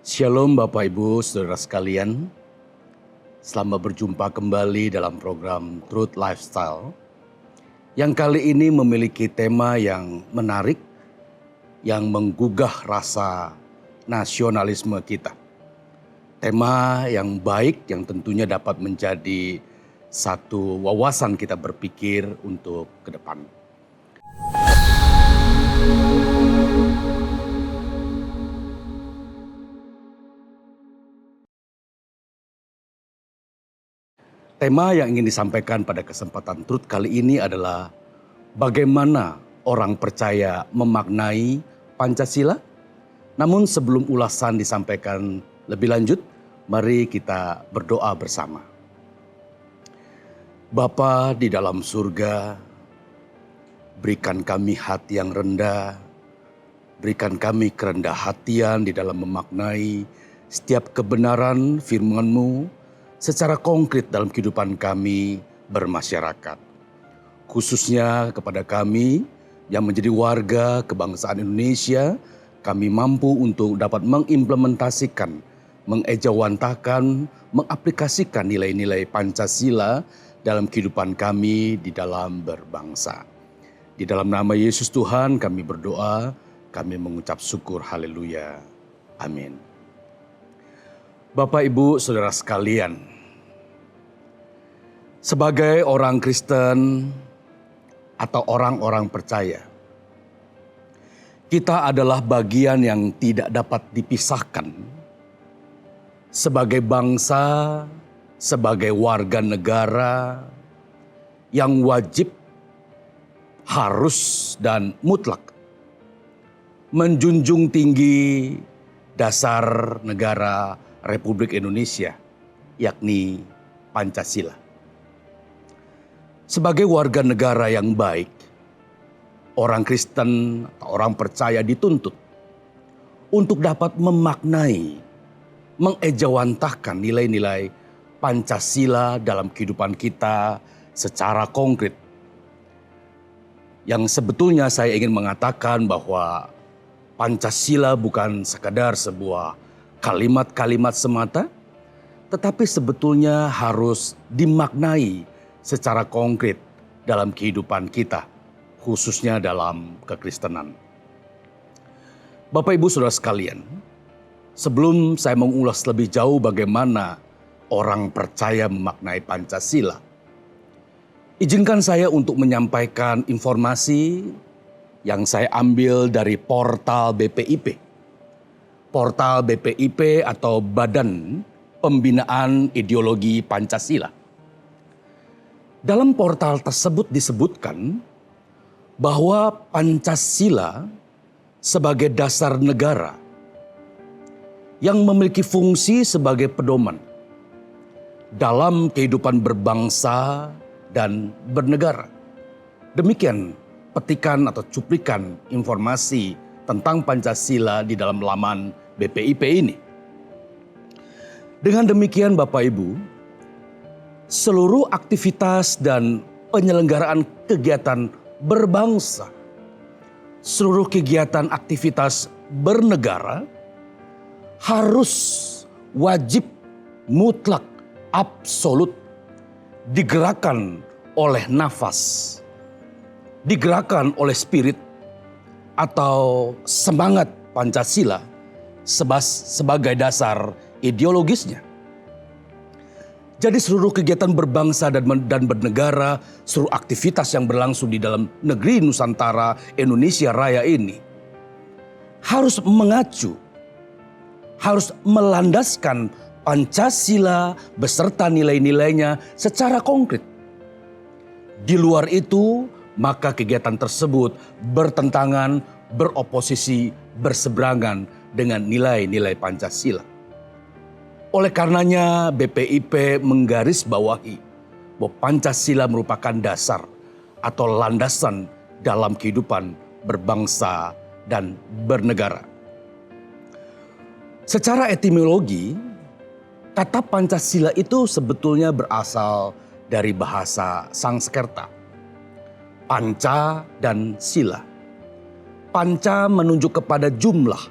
Shalom Bapak Ibu Saudara sekalian. Selamat berjumpa kembali dalam program Truth Lifestyle yang kali ini memiliki tema yang menarik, yang menggugah rasa nasionalisme kita. Tema yang baik yang tentunya dapat menjadi satu wawasan kita berpikir untuk ke depan. Tema yang ingin disampaikan pada kesempatan Truth kali ini adalah bagaimana orang percaya memaknai Pancasila. Namun sebelum ulasan disampaikan lebih lanjut, mari kita berdoa bersama. Bapa di dalam surga, berikan kami hati yang rendah, berikan kami kerendah hatian di dalam memaknai setiap kebenaran firman-Mu secara konkret dalam kehidupan kami bermasyarakat. Khususnya kepada kami yang menjadi warga kebangsaan Indonesia, kami mampu untuk dapat mengimplementasikan, mengejawantahkan, mengaplikasikan nilai-nilai Pancasila dalam kehidupan kami di dalam berbangsa. Di dalam nama Yesus Tuhan kami berdoa, kami mengucap syukur, haleluya, amin. Bapak, Ibu, Saudara sekalian, sebagai orang Kristen atau orang-orang percaya, kita adalah bagian yang tidak dapat dipisahkan sebagai bangsa, sebagai warga negara yang wajib, harus, dan mutlak menjunjung tinggi dasar negara Republik Indonesia, yakni Pancasila. Sebagai warga negara yang baik, orang Kristen atau orang percaya dituntut untuk dapat memaknai, mengejawantahkan nilai-nilai Pancasila dalam kehidupan kita secara konkret. Yang sebetulnya saya ingin mengatakan bahwa Pancasila bukan sekadar sebuah kalimat-kalimat semata, tetapi sebetulnya harus dimaknai secara konkret dalam kehidupan kita, khususnya dalam kekristenan. Bapak, Ibu, Saudara sekalian, sebelum saya mengulas lebih jauh bagaimana orang percaya memaknai Pancasila, izinkan saya untuk menyampaikan informasi yang saya ambil dari portal BPIP. Portal BPIP atau Badan Pembinaan Ideologi Pancasila. Dalam portal tersebut disebutkan bahwa Pancasila sebagai dasar negara yang memiliki fungsi sebagai pedoman dalam kehidupan berbangsa dan bernegara. Demikian petikan atau cuplikan informasi tentang Pancasila di dalam laman BPIP ini. Dengan demikian Bapak Ibu, seluruh aktivitas dan penyelenggaraan kegiatan berbangsa, seluruh kegiatan aktivitas bernegara harus wajib, mutlak, absolut digerakkan oleh nafas, digerakkan oleh spirit atau semangat Pancasila sebagai dasar ideologisnya. Jadi seluruh kegiatan berbangsa dan bernegara, seluruh aktivitas yang berlangsung di dalam negeri Nusantara Indonesia Raya ini harus mengacu, harus melandaskan Pancasila beserta nilai-nilainya secara konkret. Di luar itu, maka kegiatan tersebut bertentangan, beroposisi, berseberangan dengan nilai-nilai Pancasila. Oleh karenanya BPIP menggarisbawahi bahwa Pancasila merupakan dasar atau landasan dalam kehidupan berbangsa dan bernegara. Secara etimologi, kata Pancasila itu sebetulnya berasal dari bahasa Sanskerta. Panca dan sila. Panca menunjuk kepada jumlah,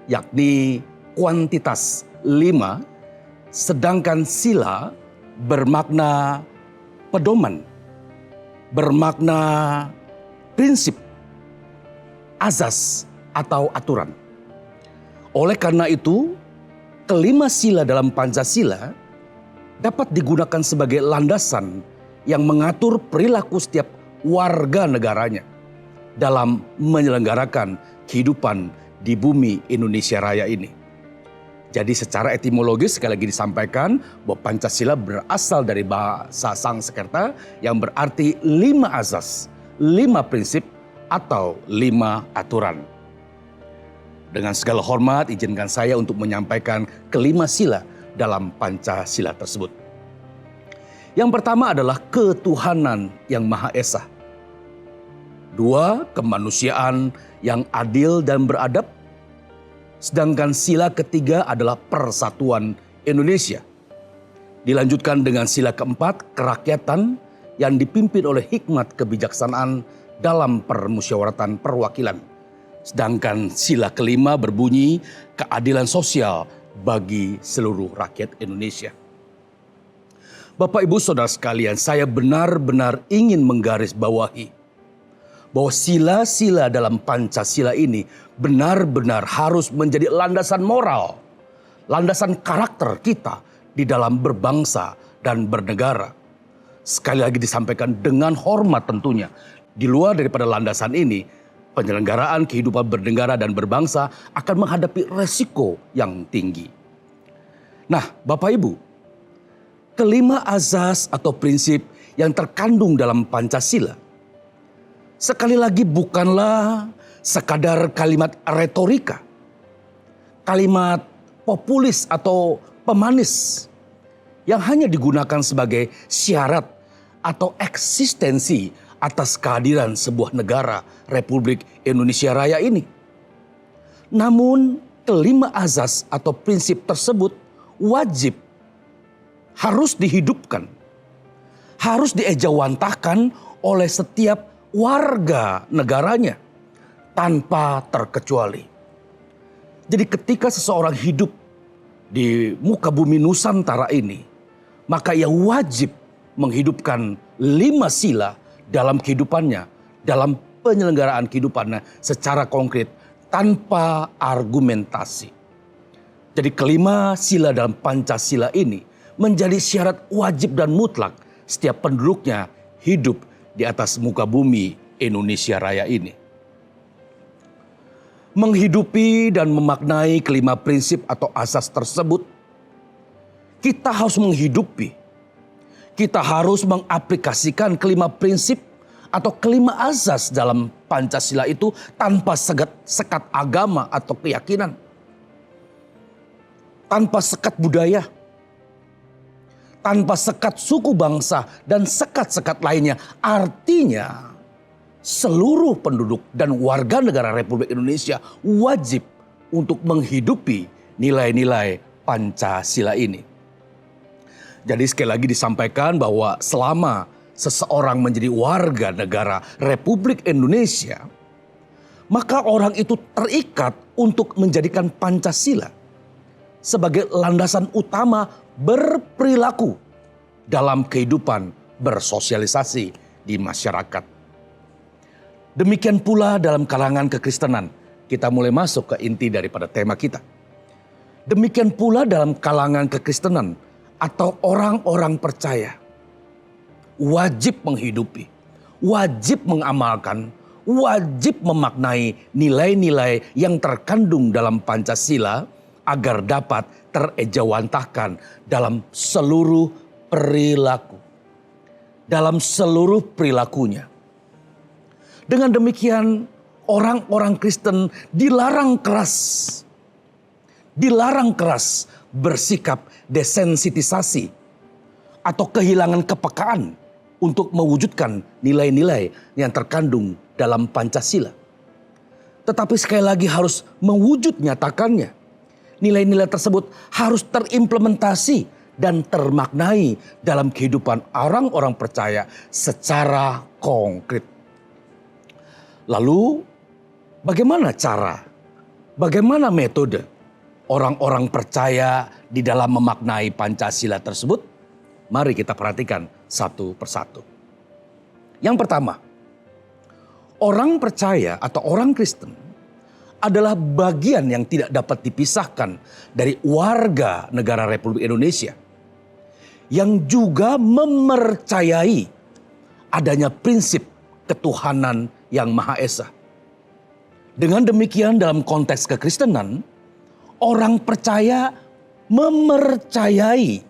yakni kuantitas 5, sedangkan sila bermakna pedoman, bermakna prinsip, azas atau aturan. Oleh karena itu, kelima sila dalam Pancasila dapat digunakan sebagai landasan yang mengatur perilaku setiap warga negaranya dalam menyelenggarakan kehidupan di bumi Indonesia Raya ini. Jadi secara etimologis sekali lagi disampaikan bahwa Pancasila berasal dari bahasa Sanskerta yang berarti 5 azas, 5 prinsip atau 5 aturan. Dengan segala hormat izinkan saya untuk menyampaikan kelima sila dalam Pancasila tersebut. Yang pertama adalah ketuhanan yang Maha Esa. 2, kemanusiaan yang adil dan beradab. Sedangkan sila ketiga adalah persatuan Indonesia. Dilanjutkan dengan sila keempat, kerakyatan yang dipimpin oleh hikmat kebijaksanaan dalam permusyawaratan perwakilan. Sedangkan sila kelima berbunyi keadilan sosial bagi seluruh rakyat Indonesia. Bapak Ibu Saudara sekalian, saya benar-benar ingin menggarisbawahi bahwa sila-sila dalam Pancasila ini benar-benar harus menjadi landasan moral, landasan karakter kita di dalam berbangsa dan bernegara. Sekali lagi disampaikan dengan hormat tentunya. Di luar daripada landasan ini, penyelenggaraan kehidupan bernegara dan berbangsa akan menghadapi resiko yang tinggi. Nah, Bapak Ibu, kelima azas atau prinsip yang terkandung dalam Pancasila sekali lagi bukanlah sekadar kalimat retorika, kalimat populis atau pemanis yang hanya digunakan sebagai syarat atau eksistensi atas kehadiran sebuah negara Republik Indonesia Raya ini. Namun kelima azas atau prinsip tersebut wajib harus dihidupkan, harus diejawantahkan oleh setiap warga negaranya tanpa terkecuali. Jadi ketika seseorang hidup di muka bumi Nusantara ini, maka ia wajib menghidupkan 5 sila dalam kehidupannya, dalam penyelenggaraan kehidupannya secara konkret tanpa argumentasi. Jadi kelima sila dalam Pancasila ini menjadi syarat wajib dan mutlak setiap penduduknya hidup di atas muka bumi Indonesia Raya ini. Menghidupi dan memaknai kelima prinsip atau asas tersebut, kita harus menghidupi. Kita harus mengaplikasikan kelima prinsip atau kelima azas dalam Pancasila itu tanpa sekat agama atau keyakinan. Tanpa sekat budaya. Tanpa sekat suku bangsa dan sekat-sekat lainnya. Artinya seluruh penduduk dan warga negara Republik Indonesia wajib untuk menghidupi nilai-nilai Pancasila ini. Jadi sekali lagi disampaikan bahwa selama seseorang menjadi warga negara Republik Indonesia, maka orang itu terikat untuk menjadikan Pancasila sebagai landasan utama berperilaku dalam kehidupan bersosialisasi di masyarakat. Demikian pula dalam kalangan kekristenan. Kita mulai masuk ke inti daripada tema kita. Demikian pula dalam kalangan kekristenan atau orang-orang percaya. Wajib menghidupi, wajib mengamalkan, wajib memaknai nilai-nilai yang terkandung dalam Pancasila agar dapat terejawantahkan dalam seluruh perilaku. Dalam seluruh perilakunya. Dengan demikian orang-orang Kristen dilarang keras bersikap desensitisasi atau kehilangan kepekaan untuk mewujudkan nilai-nilai yang terkandung dalam Pancasila. Tetapi sekali lagi harus mewujud nyatakannya. Nilai-nilai tersebut harus terimplementasi dan termaknai dalam kehidupan orang-orang percaya secara konkret. Lalu bagaimana cara, bagaimana metode orang-orang percaya di dalam memaknai Pancasila tersebut? Mari kita perhatikan satu persatu. Yang pertama, orang percaya atau orang Kristen adalah bagian yang tidak dapat dipisahkan dari warga negara Republik Indonesia yang juga mempercayai adanya prinsip ketuhanan yang Maha Esa. Dengan demikian dalam konteks kekristenan, orang percaya mempercayai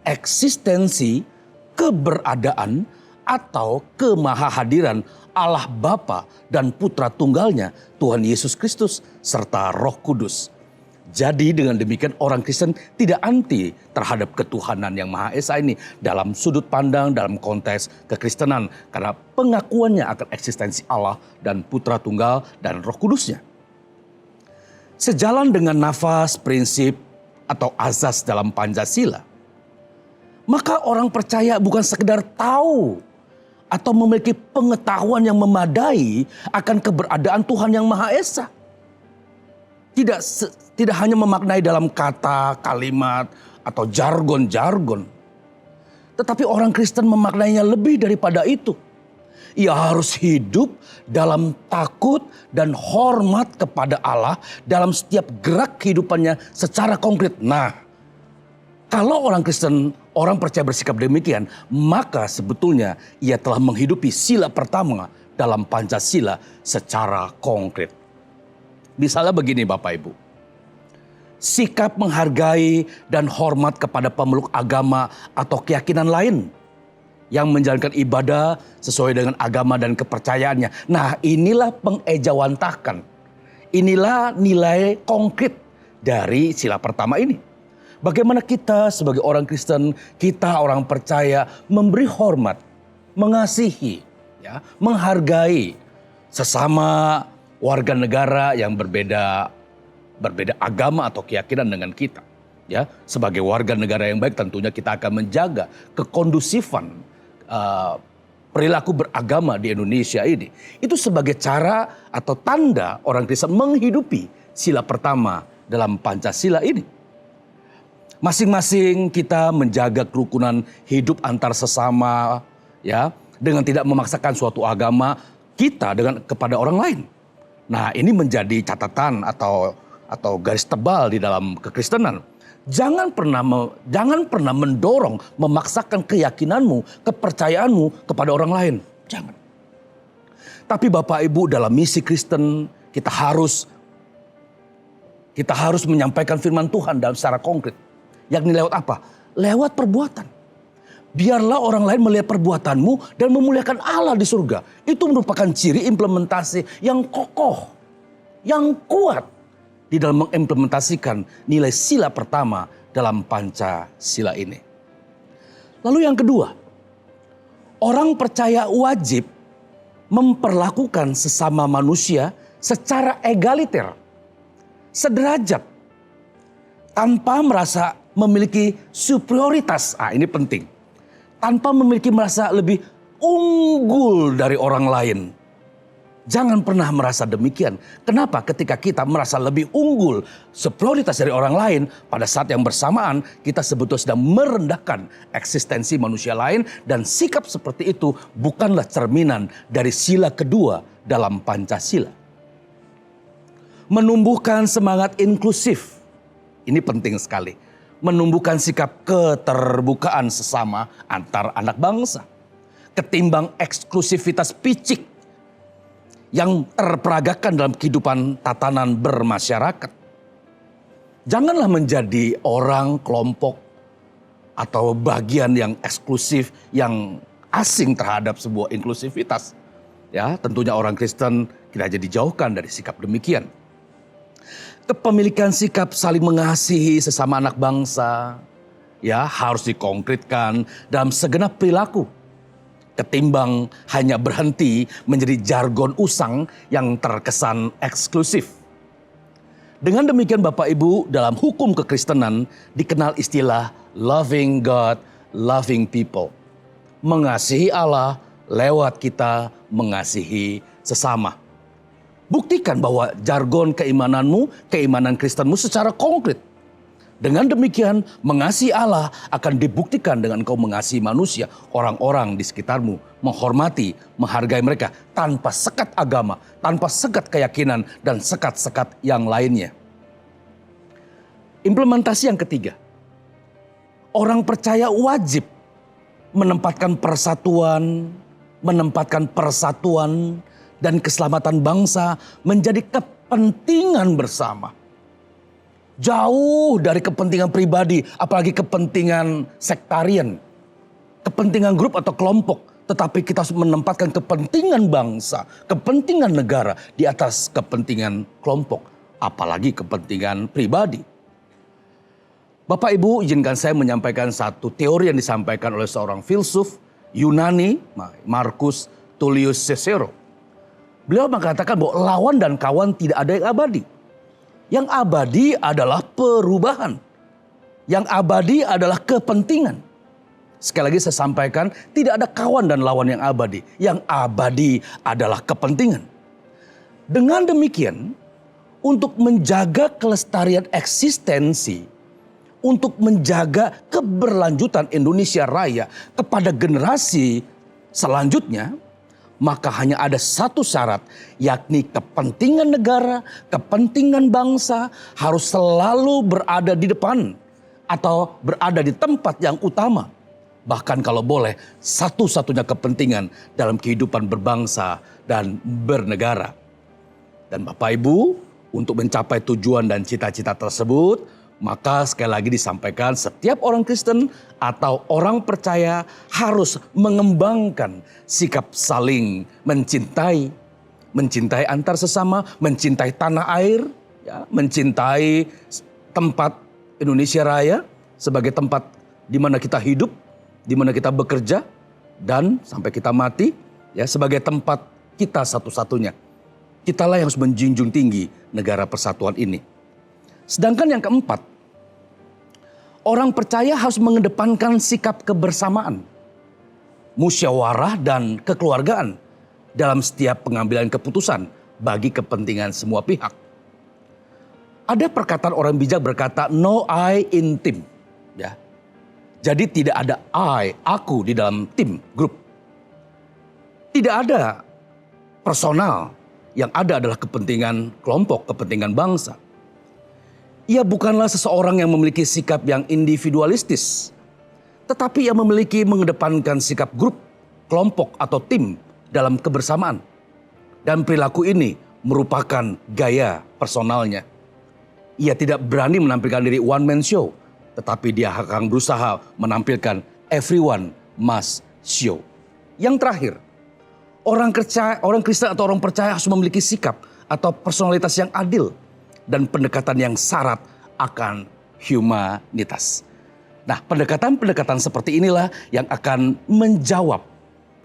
eksistensi, keberadaan, atau kemahahadiran Allah Bapa dan Putra Tunggalnya Tuhan Yesus Kristus serta Roh Kudus. Jadi dengan demikian orang Kristen tidak anti terhadap ketuhanan yang Maha Esa ini dalam sudut pandang dalam konteks kekristenan. Karena pengakuannya akan eksistensi Allah dan Putra Tunggal dan Roh Kudusnya. Sejalan dengan nafas, prinsip, atau azas dalam Pancasila, maka orang percaya bukan sekedar tahu atau memiliki pengetahuan yang memadai akan keberadaan Tuhan yang Maha Esa. Tidak hanya memaknai dalam kata, kalimat, atau jargon-jargon. Tetapi orang Kristen memaknainya lebih daripada itu. Ia harus hidup dalam takut dan hormat kepada Allah dalam setiap gerak kehidupannya secara konkret. Nah, kalau orang Kristen, orang percaya bersikap demikian, maka sebetulnya ia telah menghidupi sila pertama dalam Pancasila secara konkret. Misalnya begini Bapak Ibu, sikap menghargai dan hormat kepada pemeluk agama atau keyakinan lain yang menjalankan ibadah sesuai dengan agama dan kepercayaannya. Nah, inilah pengejawantakan. Inilah nilai konkret dari sila pertama ini. Bagaimana kita sebagai orang Kristen, kita orang percaya memberi hormat, mengasihi, ya, menghargai sesama warga negara yang berbeda agama atau keyakinan dengan kita. Ya, sebagai warga negara yang baik tentunya kita akan menjaga kekondusifan perilaku beragama di Indonesia ini. Itu sebagai cara atau tanda orang Kristen menghidupi sila pertama dalam Pancasila ini. Masing-masing kita menjaga kerukunan hidup antar sesama, ya, dengan tidak memaksakan suatu agama kita kepada orang lain. Nah, ini menjadi catatan atau garis tebal di dalam kekristenan. Jangan pernah mendorong, memaksakan keyakinanmu, kepercayaanmu kepada orang lain. Jangan. Tapi Bapak Ibu, dalam misi Kristen kita harus menyampaikan firman Tuhan dalam secara konkret. Yakni lewat apa? Lewat perbuatan. Biarlah orang lain melihat perbuatanmu dan memuliakan Allah di surga. Itu merupakan ciri implementasi yang kokoh, yang kuat di dalam mengimplementasikan nilai sila pertama dalam Pancasila ini. Lalu yang kedua, orang percaya wajib memperlakukan sesama manusia secara egaliter, sederajat, tanpa merasa memiliki superioritas. Ini penting. Tanpa merasa lebih unggul dari orang lain. Jangan pernah merasa demikian. Kenapa? Ketika kita merasa lebih unggul, superioritas dari orang lain, pada saat yang bersamaan kita sebetulnya sedang merendahkan eksistensi manusia lain, dan sikap seperti itu bukanlah cerminan dari sila kedua dalam Pancasila. Menumbuhkan semangat inklusif. Ini penting sekali. Menumbuhkan sikap keterbukaan sesama antar anak bangsa. Ketimbang eksklusivitas picik yang terperagakan dalam kehidupan tatanan bermasyarakat. Janganlah menjadi orang, kelompok, atau bagian yang eksklusif, yang asing terhadap sebuah inklusivitas. Ya, tentunya orang Kristen tidak jadi dijauhkan dari sikap demikian. Kepemilikan sikap saling mengasihi sesama anak bangsa, ya, harus dikonkretkan dalam segenap perilaku. Ketimbang hanya berhenti menjadi jargon usang yang terkesan eksklusif. Dengan demikian Bapak Ibu, dalam hukum kekristenan dikenal istilah loving God, loving people. Mengasihi Allah lewat kita mengasihi sesama. Buktikan bahwa jargon keimananmu, keimanan Kristenmu secara konkret. Dengan demikian, mengasihi Allah akan dibuktikan dengan engkau mengasihi manusia, orang-orang di sekitarmu, menghormati, menghargai mereka tanpa sekat agama, tanpa sekat keyakinan, dan sekat-sekat yang lainnya. Implementasi yang ketiga, orang percaya wajib menempatkan persatuan dan keselamatan bangsa menjadi kepentingan bersama. Jauh dari kepentingan pribadi, apalagi kepentingan sektarian, kepentingan grup atau kelompok. Tetapi kita harus menempatkan kepentingan bangsa, kepentingan negara di atas kepentingan kelompok, apalagi kepentingan pribadi. Bapak Ibu, izinkan saya menyampaikan satu teori yang disampaikan oleh seorang filsuf Yunani, Marcus Tullius Cicero. Beliau mengatakan bahwa lawan dan kawan tidak ada yang abadi. Yang abadi adalah perubahan. Yang abadi adalah kepentingan. Sekali lagi saya sampaikan, tidak ada kawan dan lawan yang abadi. Yang abadi adalah kepentingan. Dengan demikian, untuk menjaga kelestarian eksistensi, untuk menjaga keberlanjutan Indonesia Raya kepada generasi selanjutnya, maka hanya ada satu syarat, yakni kepentingan negara, kepentingan bangsa harus selalu berada di depan atau berada di tempat yang utama. Bahkan kalau boleh, satu-satunya kepentingan dalam kehidupan berbangsa dan bernegara. Dan Bapak Ibu, untuk mencapai tujuan dan cita-cita tersebut, maka sekali lagi disampaikan setiap orang Kristen atau orang percaya harus mengembangkan sikap saling mencintai. Mencintai antar sesama, mencintai tanah air, ya, mencintai tempat Indonesia Raya sebagai tempat di mana kita hidup, di mana kita bekerja, dan sampai kita mati, ya, sebagai tempat kita satu-satunya. Kitalah yang harus menjunjung tinggi negara persatuan ini. Sedangkan yang keempat, orang percaya harus mengedepankan sikap kebersamaan, musyawarah dan kekeluargaan dalam setiap pengambilan keputusan bagi kepentingan semua pihak. Ada perkataan orang bijak berkata, no I in team. Ya. Jadi tidak ada aku di dalam tim, grup. Tidak ada personal, yang ada adalah kepentingan kelompok, kepentingan bangsa. Ia bukanlah seseorang yang memiliki sikap yang individualistis, tetapi ia memiliki mengedepankan sikap grup, kelompok atau tim dalam kebersamaan. Dan perilaku ini merupakan gaya personalnya. Ia tidak berani menampilkan diri one man show, tetapi dia akan berusaha menampilkan everyone must show. Yang terakhir, orang Kristen atau orang percaya harus memiliki sikap atau personalitas yang adil dan pendekatan yang syarat akan humanitas. Nah, pendekatan-pendekatan seperti inilah yang akan menjawab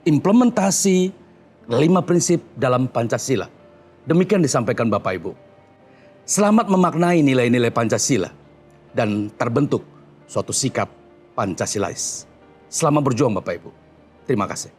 implementasi 5 prinsip dalam Pancasila. Demikian disampaikan Bapak Ibu. Selamat memaknai nilai-nilai Pancasila dan terbentuk suatu sikap Pancasilais. Selamat berjuang Bapak Ibu. Terima kasih.